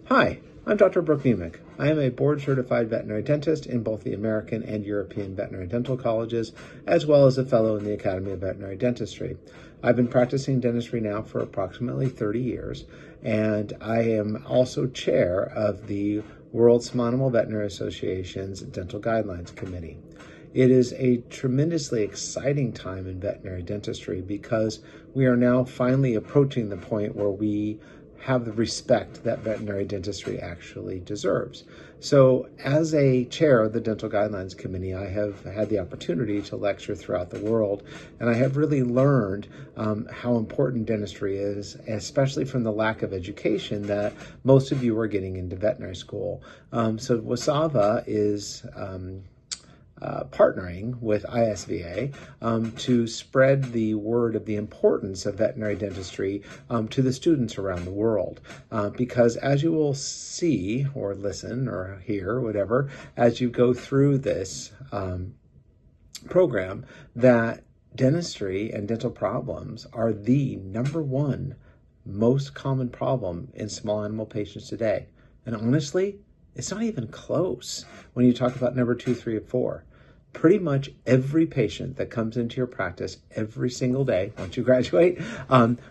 Hi, I'm Dr. Brooke Nemick. I am a board-certified veterinary dentist in both the American and European veterinary dental colleges, as well as a fellow in the Academy of Veterinary Dentistry. I've been practicing dentistry now for approximately 30 years, and I am also chair of the World Small Animal Veterinary Association's Dental Guidelines Committee. It is a tremendously exciting time in veterinary dentistry because we are now finally approaching the point where we have the respect that veterinary dentistry actually deserves. So as a chair of the Dental Guidelines Committee, I have had the opportunity to lecture throughout the world, and I have really learned how important dentistry is, especially from the lack of education that most of you are getting into veterinary school. So WSAVA is partnering with ISVA to spread the word of the importance of veterinary dentistry to the students around the world. Because as you will see or listen or hear, whatever, as you go through this program, that dentistry and dental problems are the number one most common problem in small animal patients today. And honestly, it's not even close when you talk about number 2, 3, or 4. Pretty much every patient that comes into your practice every single day, once you graduate,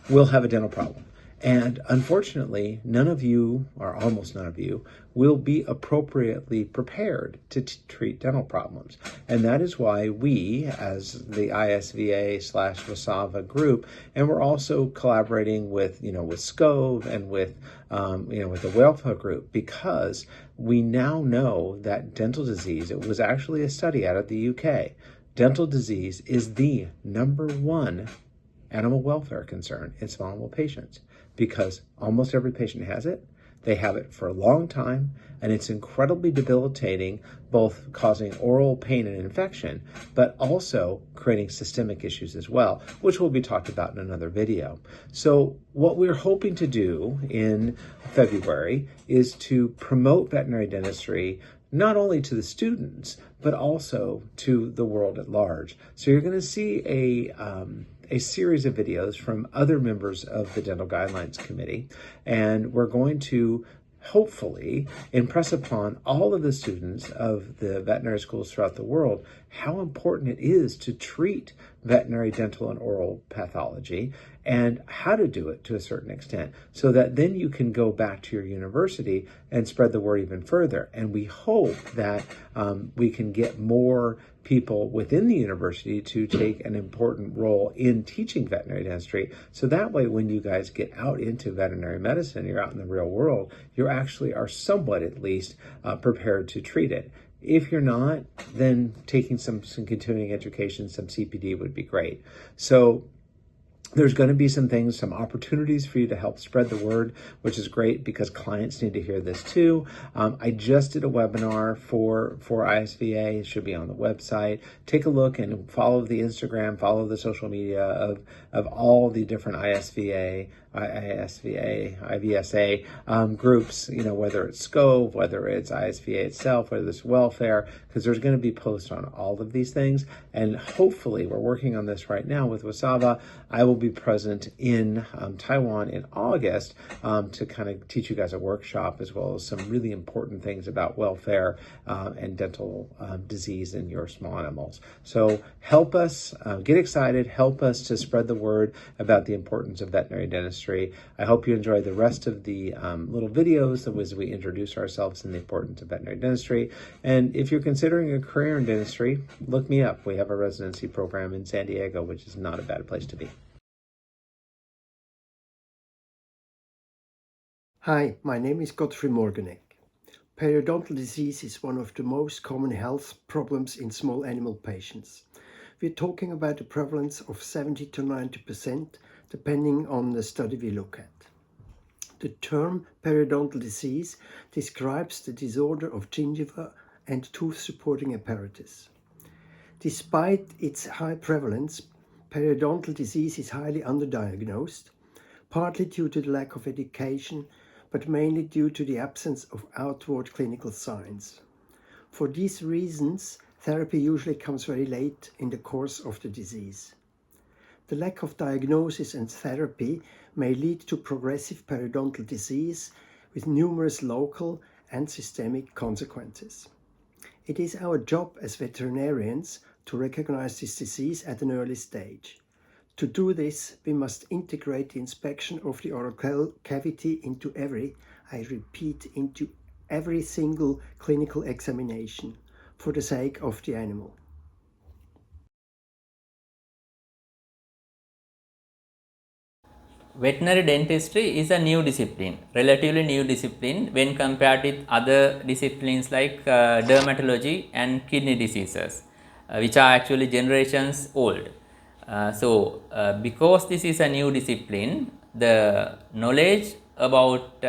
will have a dental problem. And unfortunately, none of you, or almost none of you, will be appropriately prepared to treat dental problems. And that is why we, as the ISVA/WSAVA group, and we're also collaborating with SCOVE and with the welfare group, because we now know that dental disease, it was actually a study out of the UK, dental disease is the number one animal welfare concern in small animal patients, because almost every patient has it. They have it for a long time, and it's incredibly debilitating, both causing oral pain and infection, but also creating systemic issues as well, which will be talked about in another video. So what we're hoping to do in February is to promote veterinary dentistry not only to the students, but also to the world at large. So you're going to see a series of videos from other members of the Dental Guidelines Committee, and we're going to hopefully impress upon all of the students of the veterinary schools throughout the world how important it is to treat veterinary dental and oral pathology, and how to do it to a certain extent, so that then you can go back to your university and spread the word even further. And we hope that we can get more people within the university to take an important role in teaching veterinary dentistry. So that way, when you guys get out into veterinary medicine, you're out in the real world, you actually are somewhat at least prepared to treat it. If you're not, then taking some continuing education, some CPD would be great. So there's going to be some opportunities for you to help spread the word, which is great because clients need to hear this too. I just did a webinar for ISVA. It should be on the website. Take a look and follow the Instagram, follow the social media of all the different ISVA, IVSA groups, whether it's SCOVE, whether it's ISVA itself, whether it's welfare, because there's going to be posts on all of these things. And hopefully, we're working on this right now with WSAVA. I will be present in Taiwan in August to kind of teach you guys a workshop, as well as some really important things about welfare and dental disease in your small animals. So help us get excited, help us to spread the word about the importance of veterinary dentistry. I hope you enjoy the rest of the little videos as we introduce ourselves and the importance of veterinary dentistry. And if you're considering a career in dentistry, look me up. We have a residency program in San Diego, which is not a bad place to be. Hi, my name is Godfrey Morganek. Periodontal disease is one of the most common health problems in small animal patients. We're talking about a prevalence of 70 to 90%, depending on the study we look at. The term periodontal disease describes the disorder of gingiva and tooth-supporting apparatus. Despite its high prevalence, periodontal disease is highly underdiagnosed, partly due to the lack of education, but mainly due to the absence of outward clinical signs. For these reasons, therapy usually comes very late in the course of the disease. The lack of diagnosis and therapy may lead to progressive periodontal disease, with numerous local and systemic consequences. It is our job as veterinarians to recognize this disease at an early stage. To do this, we must integrate the inspection of the oral cavity into every single clinical examination for the sake of the animal. Veterinary dentistry is a new discipline, relatively new discipline when compared with other disciplines like dermatology and kidney diseases, which are actually generations old. Because this is a new discipline, the knowledge about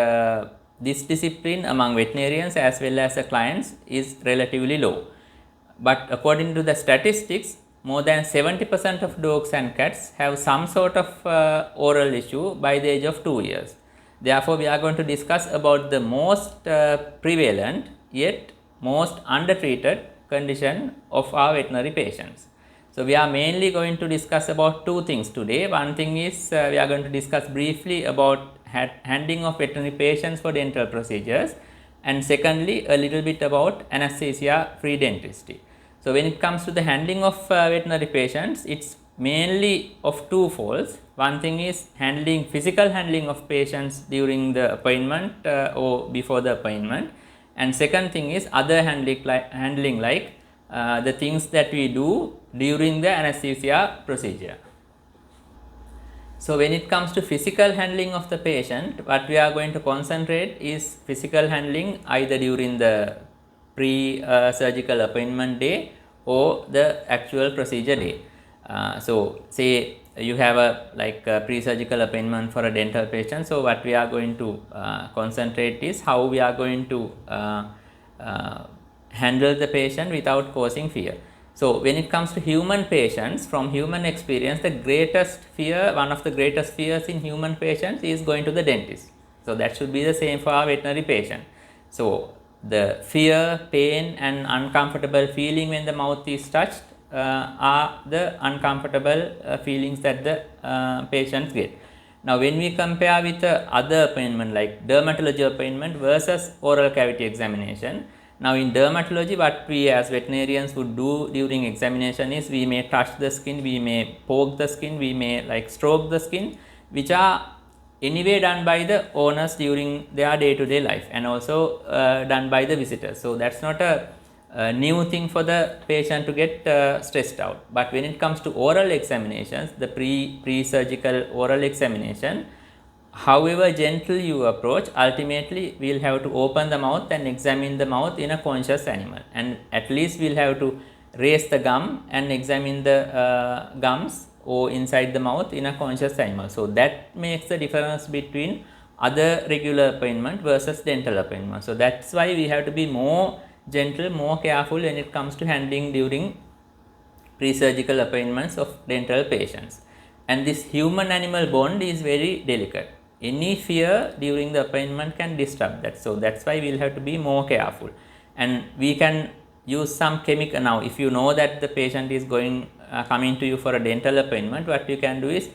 this discipline among veterinarians as well as the clients is relatively low. But according to the statistics, more than 70% of dogs and cats have some sort of oral issue by the age of 2 years. Therefore, we are going to discuss about the most prevalent yet most undertreated condition of our veterinary patients. So, we are mainly going to discuss about two things today. One thing is we are going to discuss briefly about handling of veterinary patients for dental procedures, and secondly a little bit about anesthesia free dentistry. So, when it comes to the handling of veterinary patients, it's mainly of two folds. One thing is physical handling of patients during the appointment or before the appointment, and second thing is other handling like the things that we do during the anesthesia procedure. So, when it comes to physical handling of the patient, what we are going to concentrate is physical handling either during the pre-surgical appointment day or the actual procedure day. So, say you have a pre-surgical appointment for a dental patient. So, what we are going to concentrate is how we are going to handle the patient without causing fear. So, when it comes to human patients, from human experience, one of the greatest fears in human patients is going to the dentist. So, that should be the same for our veterinary patient. So, the fear, pain and uncomfortable feeling when the mouth is touched are the uncomfortable feelings that the patients get. Now, when we compare with other appointment like dermatology appointment versus oral cavity examination, now in dermatology what we as veterinarians would do during examination is we may touch the skin, we may poke the skin, we may stroke the skin, which are anyway done by the owners during their day-to-day life and also done by the visitors. So, that is not a new thing for the patient to get stressed out. But when it comes to oral examinations, the pre-surgical oral examination, however gentle you approach, ultimately we will have to open the mouth and examine the mouth in a conscious animal, and at least we will have to raise the gum and examine the gums or inside the mouth in a conscious animal. So, that makes the difference between other regular appointment versus dental appointment. So, that is why we have to be more gentle, more careful when it comes to handling during pre-surgical appointments of dental patients. And this human animal bond is very delicate. Any fear during the appointment can disturb that. So, that is why we will have to be more careful, and we can use some chemical. Now, if you know that the patient is coming to you for a dental appointment, what you can do is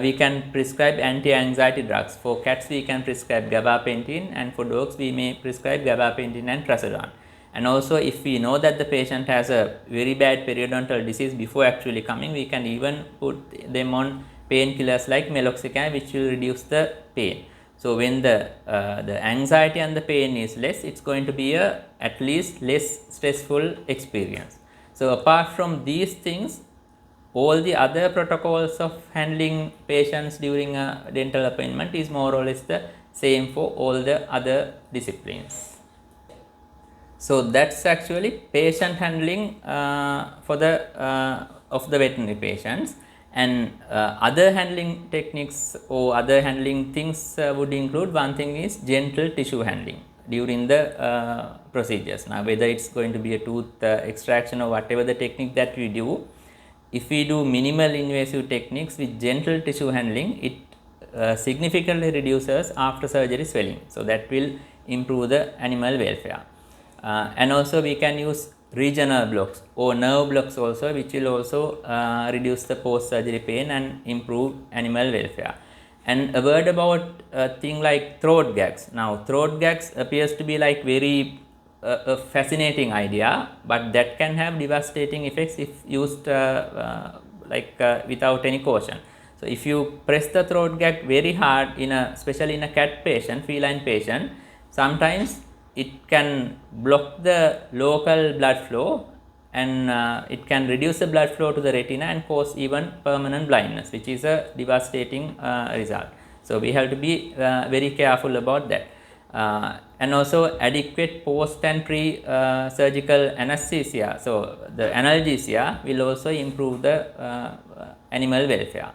we can prescribe anti-anxiety drugs. For cats we can prescribe gabapentin, and for dogs we may prescribe gabapentin and trazodone. And also, if we know that the patient has a very bad periodontal disease before actually coming, we can even put them on painkillers like meloxicam, which will reduce the pain. So, when the anxiety and the pain is less, it is going to be at least less stressful experience. So, apart from these things, all the other protocols of handling patients during a dental appointment is more or less the same for all the other disciplines. So, that is actually patient handling for of the veterinary patients. And other handling techniques or other handling things would include, one thing is gentle tissue handling during the procedures. Now, whether it is going to be a tooth extraction or whatever the technique that we do, if we do minimal invasive techniques with gentle tissue handling, it significantly reduces after surgery swelling. So, that will improve the animal welfare. And also we can use regional blocks or nerve blocks also, which will also reduce the post surgery pain and improve animal welfare. And a word about a thing like throat gags. Now, throat gags appears to be like very a fascinating idea, but that can have devastating effects if used without any caution. So, if you press the throat gag very hard, especially in a cat patient, feline patient, sometimes it can block the local blood flow, and it can reduce the blood flow to the retina and cause even permanent blindness, which is a devastating result. So, we have to be very careful about that. And also adequate post and pre surgical anesthesia. So, the analgesia will also improve the animal welfare.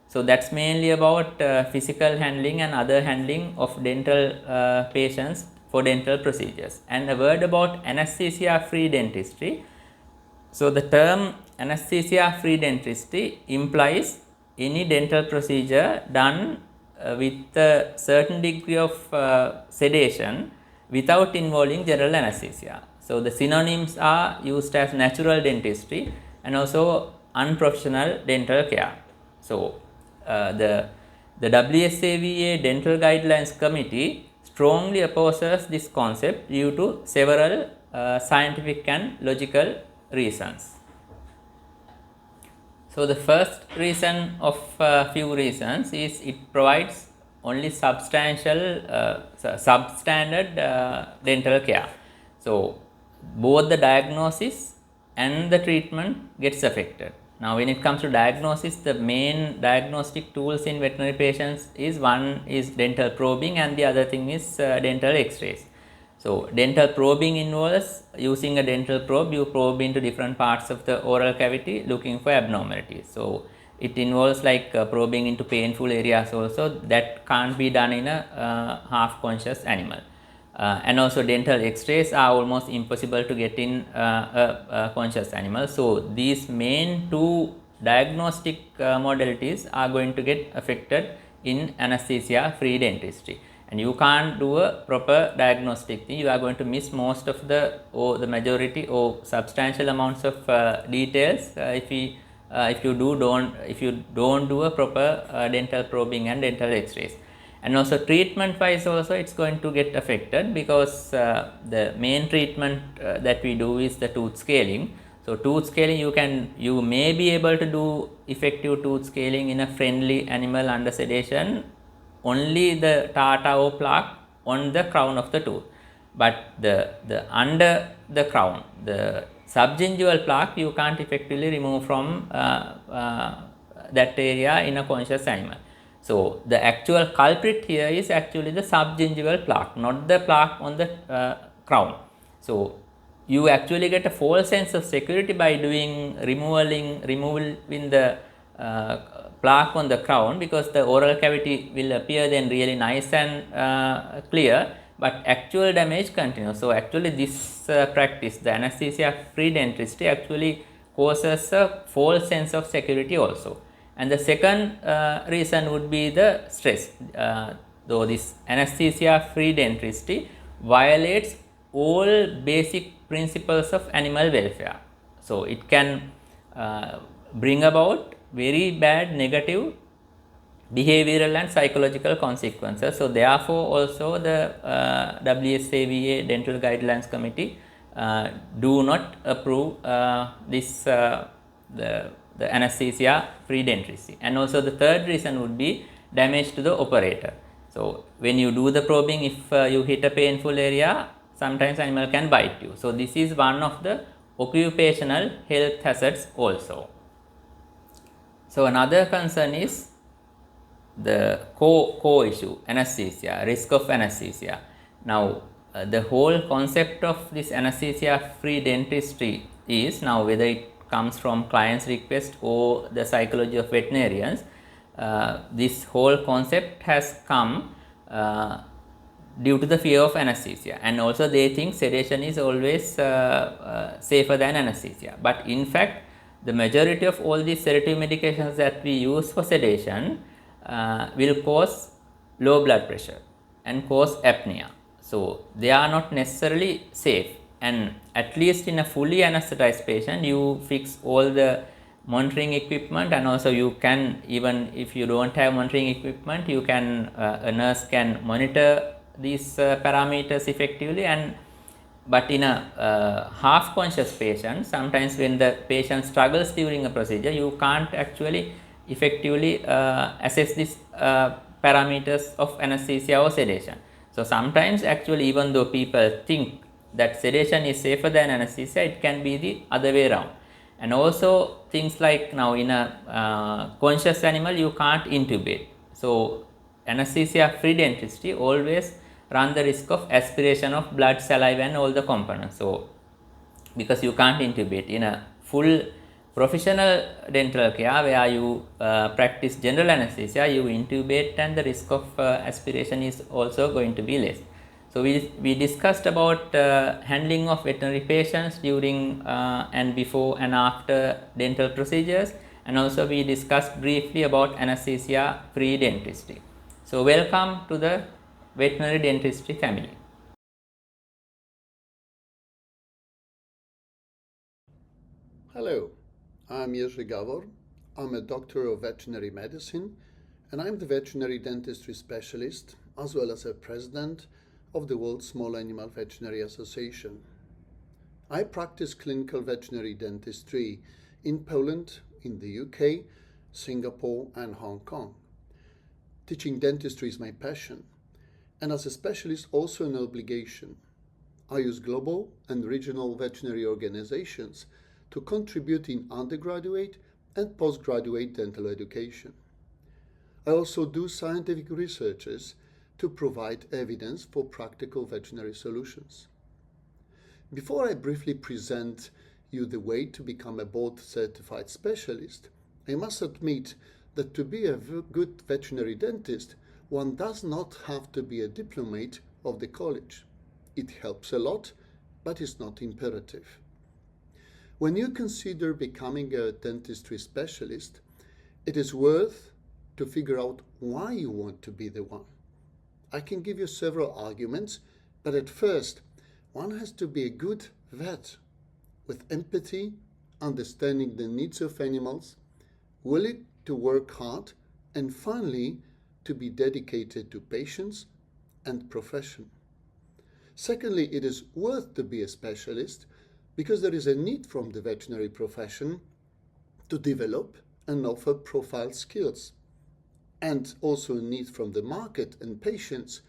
So, that is mainly about physical handling and other handling of dental patients for dental procedures. And a word about anesthesia free dentistry. So, the term anesthesia free dentistry implies any dental procedure done with a certain degree of sedation without involving general anesthesia. So, the synonyms are used as natural dentistry and also unprofessional dental care. So, the WSAVA Dental Guidelines Committee strongly opposes this concept due to several scientific and logical reasons. So, the first reason of few reasons is it provides only substandard dental care. So, both the diagnosis and the treatment gets affected. Now, when it comes to diagnosis, the main diagnostic tools in veterinary patients is one is dental probing and the other thing is dental x-rays. So, dental probing involves using a dental probe, you probe into different parts of the oral cavity looking for abnormalities. So, it involves like probing into painful areas also, that can't be done in a half conscious animal. And also dental x-rays are almost impossible to get in a conscious animal. So, these main two diagnostic modalities are going to get affected in anesthesia free dentistry, and you can't do a proper diagnostic thing. You are going to miss most of the majority or substantial amounts of details if you don't do a proper dental probing and dental x-rays. And also treatment wise also it's going to get affected, because the main treatment that we do is the tooth scaling. So, tooth scaling you may be able to do effective tooth scaling in a friendly animal under sedation, only the tartar or plaque on the crown of the tooth, but the under the crown, the subgingival plaque you can't effectively remove from that area in a conscious animal. So, the actual culprit here is actually the subgingival plaque, not the plaque on the crown. So, you actually get a false sense of security by doing removal in the plaque on the crown, because the oral cavity will appear then really nice and clear, but actual damage continues. So, actually this practice, the anesthesia free dentistry, actually causes a false sense of security also. And the second reason would be the stress. Though this anesthesia free dentistry violates all basic principles of animal welfare. So, it can bring about very bad negative behavioral and psychological consequences. So, therefore, also the WSAVA Dental Guidelines Committee do not approve the anesthesia free dentistry. And also the third reason would be damage to the operator. So, when you do the probing, if you hit a painful area, sometimes animal can bite you. So, this is one of the occupational health hazards also. So, another concern is the core issue, anesthesia, risk of anesthesia. Now, the whole concept of this anesthesia free dentistry is, now whether it comes from client's request or the psychology of veterinarians, this whole concept has come due to the fear of anesthesia, and also they think sedation is always safer than anesthesia. But in fact, the majority of all these sedative medications that we use for sedation will cause low blood pressure and cause apnea. So, they are not necessarily safe, and at least in a fully anesthetized patient, you fix all the monitoring equipment, and also you can, even if you don't have monitoring equipment, you can a nurse can monitor these parameters effectively. And but in a half conscious patient, sometimes when the patient struggles during a procedure, you can't actually effectively assess these parameters of anesthesia or sedation. So sometimes actually, even though people think that sedation is safer than anesthesia, it can be the other way around. And also things like, now in a conscious animal you can't intubate, so anesthesia free dentistry always run the risk of aspiration of blood, saliva and all the components. So because you can't intubate in a full professional dental care where you practice general anesthesia, you intubate and the risk of aspiration is also going to be less. So we discussed about handling of veterinary patients during and before and after dental procedures, and also we discussed briefly about anesthesia free dentistry. So welcome to the veterinary dentistry family. Hello, I'm Jerzy Gawor. I'm a doctor of veterinary medicine, and I'm the veterinary dentistry specialist as well as a president of the World Small Animal Veterinary Association. I practice clinical veterinary dentistry in Poland, in the UK, Singapore and Hong Kong. Teaching dentistry is my passion, and as a specialist also an obligation. I use global and regional veterinary organizations to contribute in undergraduate and postgraduate dental education. I also do scientific researches to provide evidence for practical veterinary solutions. Before I briefly present you the way to become a board-certified specialist, I must admit that to be a good veterinary dentist, one does not have to be a diplomate of the college. It helps a lot, but is not imperative. When you consider becoming a dentistry specialist, it is worth to figure out why you want to be the one. I can give you several arguments, but at first, one has to be a good vet with empathy, understanding the needs of animals, willing to work hard, and finally, to be dedicated to patients and profession. Secondly, it is worth to be a specialist because there is a need from the veterinary profession to develop and offer profile skills, and also a need from the market and patients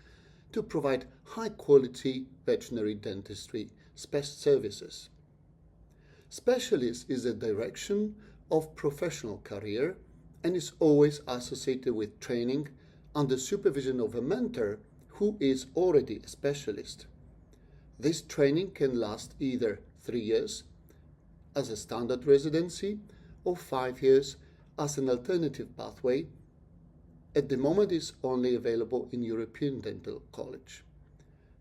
to provide high-quality veterinary dentistry services. Specialist is a direction of professional career and is always associated with training under supervision of a mentor who is already a specialist. This training can last either 3 years as a standard residency or 5 years as an alternative pathway. At the moment, is only available in European Dental College.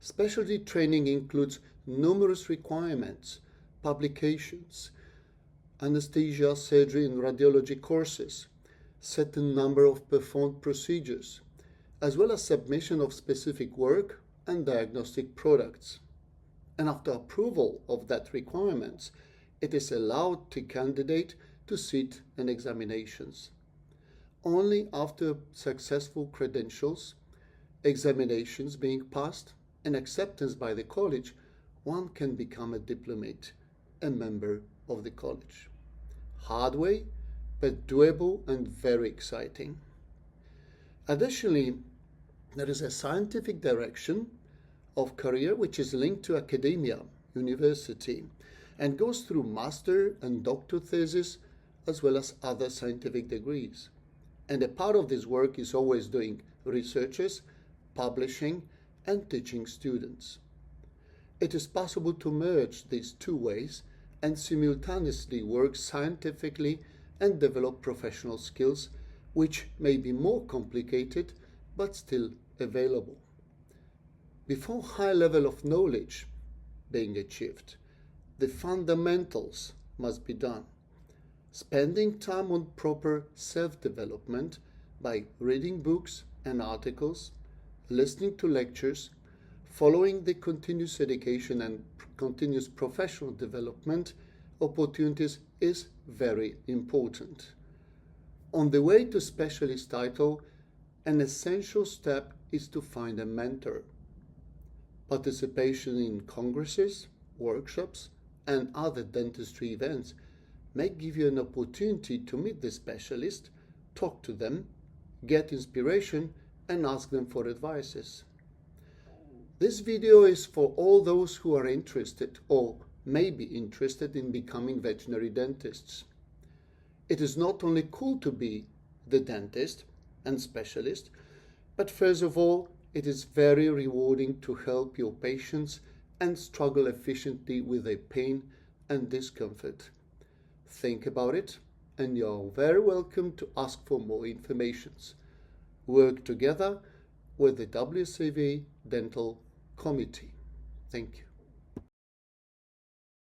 Specialty training includes numerous requirements, publications, anesthesia, surgery and radiology courses, certain number of performed procedures, as well as submission of specific work and diagnostic products. And after approval of that requirements, it is allowed to candidate to sit in examinations. Only after successful credentials, examinations being passed, and acceptance by the college, one can become a diplomate, a member of the college. Hard way, but doable and very exciting. Additionally, there is a scientific direction of career which is linked to academia, university, and goes through master and doctor thesis as well as other scientific degrees. And a part of this work is always doing researches, publishing, and teaching students. It is possible to merge these two ways and simultaneously work scientifically and develop professional skills, which may be more complicated but still available. Before high level of knowledge being achieved, the fundamentals must be done. Spending time on proper self-development by reading books and articles, listening to lectures, following the continuous education and continuous professional development opportunities is very important. On the way to specialist title, an essential step is to find a mentor. Participation in congresses, workshops, and other dentistry events may give you an opportunity to meet the specialist, talk to them, get inspiration, and ask them for advices. This video is for all those who are interested or may be interested in becoming veterinary dentists. It is not only cool to be the dentist and specialist, but first of all, it is very rewarding to help your patients and struggle efficiently with their pain and discomfort. Think about it, and you're very welcome to ask for more information. Work together with the WCV Dental Committee. Thank you.